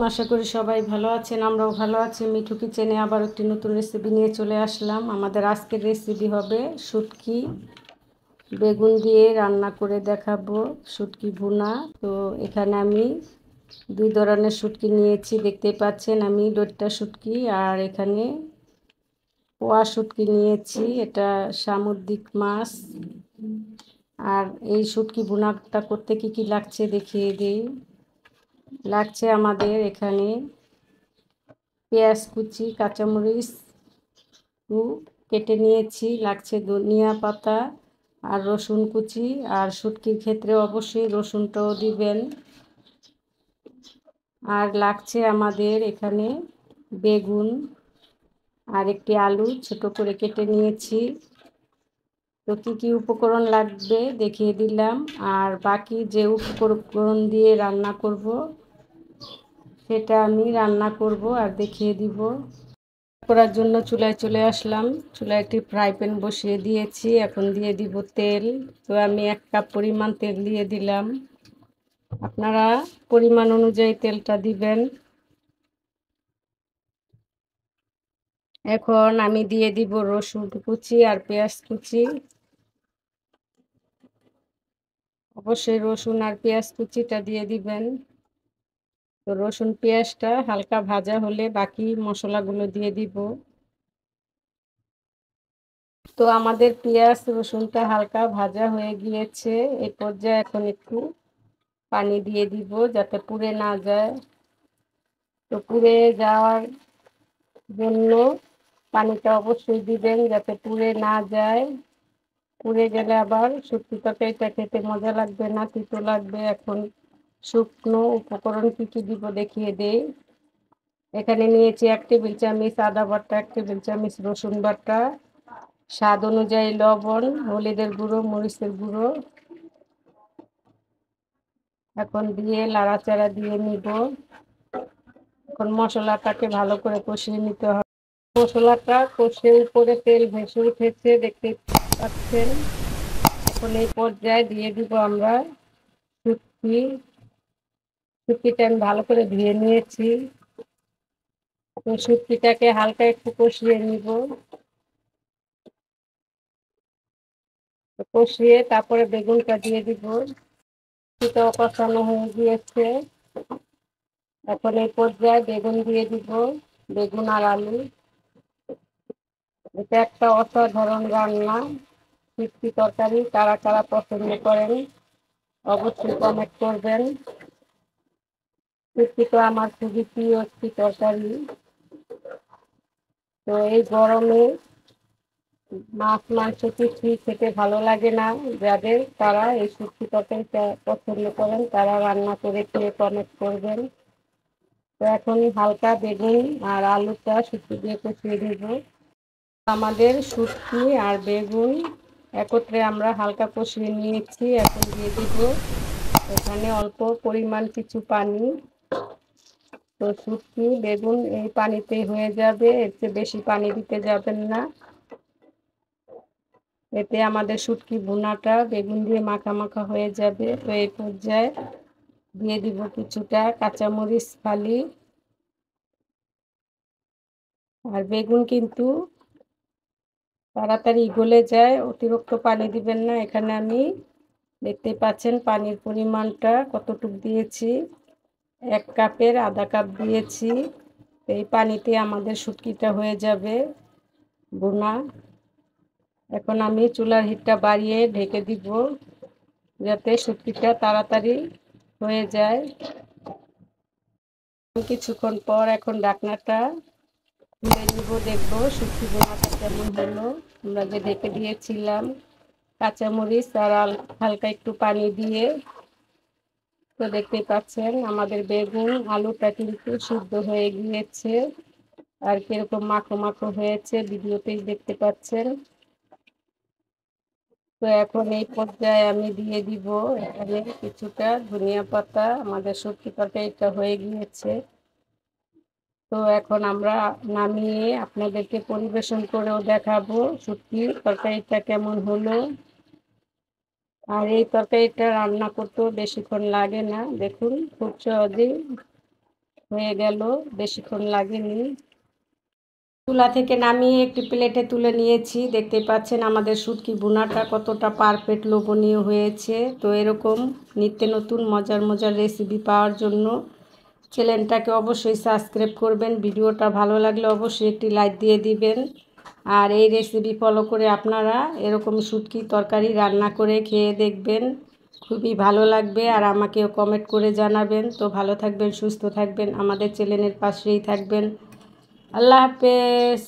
আশা করি সবাই ভালো আছেন। আমরাও ভালো আছি। মিঠু কিচেনে আবার একটি নতুন রেসিপি নিয়ে চলে আসলাম। আমাদের আজকের রেসিপি হবে শুটকি বেগুন দিয়ে রান্না করে দেখাবো, শুটকি ভুনা। তো এখানে আমি দুই ধরনের শুটকি নিয়েছি, দেখতেই পাচ্ছেন। আমি ডোট্টা শুটকি আর এখানে পোয়া শুটকি নিয়েছি, এটা সামুদ্রিক মাছ। আর এই শুটকি ভুনাটা করতে কি কি লাগছে দেখিয়ে দিই। লাগছে আমাদের এখানে পেঁয়াজ কুচি, কাঁচামরিচ কেটে নিয়েছি, লাগছে ধনিয়া পাতা আর রসুন কুচি। আর শুটকির ক্ষেত্রে অবশ্যই রসুনটাও দিবেন। আর লাগছে আমাদের এখানে বেগুন আর একটি আলু ছোট করে কেটে নিয়েছি। তো কী কী উপকরণ লাগবে দেখিয়ে দিলাম। আর বাকি যে উপকরণ দিয়ে রান্না করব সেটা আমি রান্না করব আর দেখিয়ে দিব। করার জন্য চুলায় চলে আসলাম। চুলায় একটি ফ্রাই প্যান বসিয়ে দিয়েছি, এখন দিয়ে দিব তেল। তো আমি 1 কাপ পরিমাণ তেল দিয়ে দিলাম, আপনারা পরিমাণ অনুযায়ী তেলটা দিবেন। এখন আমি দিয়ে দিব রসুন কুচি আর পেঁয়াজ কুচি। অবশ্যই রসুন আর পেঁয়াজ কুচিটা দিয়ে দিবেন। তো রসুন পেঁয়াজটা হালকা ভাজা হলে বাকি মশলাগুলো দিয়ে দিব। তো আমাদের পেঁয়াজ রসুনটা হালকা ভাজা হয়ে গিয়েছে। এই পর্যায়ে এখন একটু পানি দিয়ে দিব যাতে পুড়ে না যায়। তো পুড়ে যাওয়ার জন্য পানিটা অবশ্যই দিবেন যাতে পুড়ে না যায়। পুড়ে গেলে আবার শুটকি তরকারিটা খেতে মজা লাগবে না, তিতো লাগবে। এখন শুকনো উপকরণ কী কী দিব দেখিয়ে দেই। এখানে নিয়েছি 1 টেবিল চামচ আদা বাটা, 1 টেবিল চামচ রসুন বাটা, স্বাদ অনুযায়ী লবণ, হলুদের গুঁড়ো, মরিচের গুঁড়ো। এখন দিয়ে লাড়াচাড়া দিয়ে নিব। এখন মশলাটাকে ভালো করে কষিয়ে নিতে হবে। মশলাটা কষে উপরে তেল ভেসে উঠেছে, দেখতে পাচ্ছেন। এখন এই পর্যায়ে দিয়ে দিব আমরা শুটকি। শুটকিটা আমি ভালো করে ধুয়ে নিয়েছি। তো শুটকিটাকে হালকা একটু কষিয়ে নিব। কষিয়ে তারপরে বেগুনটা দিয়ে দিব। শুটকিটাও কষানো হয়ে গিয়েছে। এখন এই পর্যায়ে বেগুন দিয়ে দিব, বেগুন আর আলু। এটা একটা অসাধারণ রান্না, শুটকি তরকারি। কারা কারা পছন্দ করেন অবশ্যই কমেন্ট করবেন। শুটকি তো আমার খুবই প্রিয় একটি তরকারি। তো এই গরমে মাছ মাংস কিছুই খেতে ভালো লাগে না যাদের, তারা এই শুটকি তরকারিটা পছন্দ করেন তারা রান্না করে খেয়ে কমেন্ট করবেন। তো এখন হালকা বেগুন আর আলুটা শুটকি দিয়ে কষিয়ে দিব। আমাদের শুটকি আর বেগুন একত্রে আমরা হালকা কষিয়ে নিয়েছি। এখন দিয়ে দিব এখানে অল্প পরিমাণ কিছু পানি। তো শুটকি বেগুন এই পানিতেই হয়ে যাবে, এর চেয়ে বেশি পানি দিতে যাবেন না। এতে আমাদের শুটকি ভুনাটা বেগুন দিয়ে মাখা মাখা হয়ে যাবে। তো এই পর্যায়ে দিয়ে দিব কিছুটা কাঁচামরিচ ফালি। আর বেগুন কিন্তু তাড়াতাড়ি গলে যায়, অতিরিক্ত পানি দিবেন না। এখানে আমি দেখতে পাচ্ছেন পানির পরিমাণটা কতটুকু দিয়েছি, 1 কাপের আধা কাপ দিয়েছি। এই পানিতে আমাদের শুটকিটা হয়ে যাবে ভুনা। এখন আমি চুলার হিটটা বাড়িয়ে ঢেকে দিব যাতে শুটকিটা তাড়াতাড়ি হয়ে যায়। কিছুক্ষণ পর এখন ঢাকনাটা খুলে নিব, দেখবো শুটকি ভুনাটা কেমন হলো। আমরা যে ঢেকে দিয়েছিলাম কাঁচামরিচ আর হালকা একটু পানি দিয়ে। তো দেখতেই পাচ্ছেন আমাদের বেগুন আলুটা কিন্তু সিদ্ধ হয়ে গিয়েছে আর কিরকম মাখো মাখো হয়েছে ভিডিওতেই দেখতে পাচ্ছেন। তো এখন এই পর্যায়ে আমি দিয়ে দিব এখানে কিছুটা ধনিয়া পাতা। আমাদের শুটকি তরকারিটা হয়ে গিয়েছে। তো এখন আমরা নামিয়ে আপনাদেরকে পরিবেশন করেও দেখাবো শুটকি তরকারিটা কেমন হলো। আর এই তরকারিটা রান্না করতেও বেশিক্ষণ লাগে না, দেখুন খুব সহজেই হয়ে গেল, বেশিক্ষণ লাগেনি। চুলা থেকে নামিয়ে একটি প্লেটে তুলে নিয়েছি। দেখতে পাচ্ছেন আমাদের শুটকি ভুনাটা কতটা পারফেক্ট লোভনীয় হয়েছে। তো এরকম নিত্য নতুন মজার মজার রেসিপি পাওয়ার জন্য চ্যানেলটাকে অবশ্যই সাবস্ক্রাইব করবেন। ভিডিওটা ভালো লাগলে অবশ্যই একটি লাইক দিয়ে দিবেন। আর এই রেসিপি ফলো করে আপনারা এরকম শুটকি তরকারি রান্না করে খেয়ে দেখবেন, খুবই ভালো লাগবে। আর আমাকেও কমেন্ট করে জানাবেন। তো ভালো থাকবেন, সুস্থ থাকবেন, আমাদের চ্যানেলের পাশেই থাকবেন। আল্লাহ হাফেজ।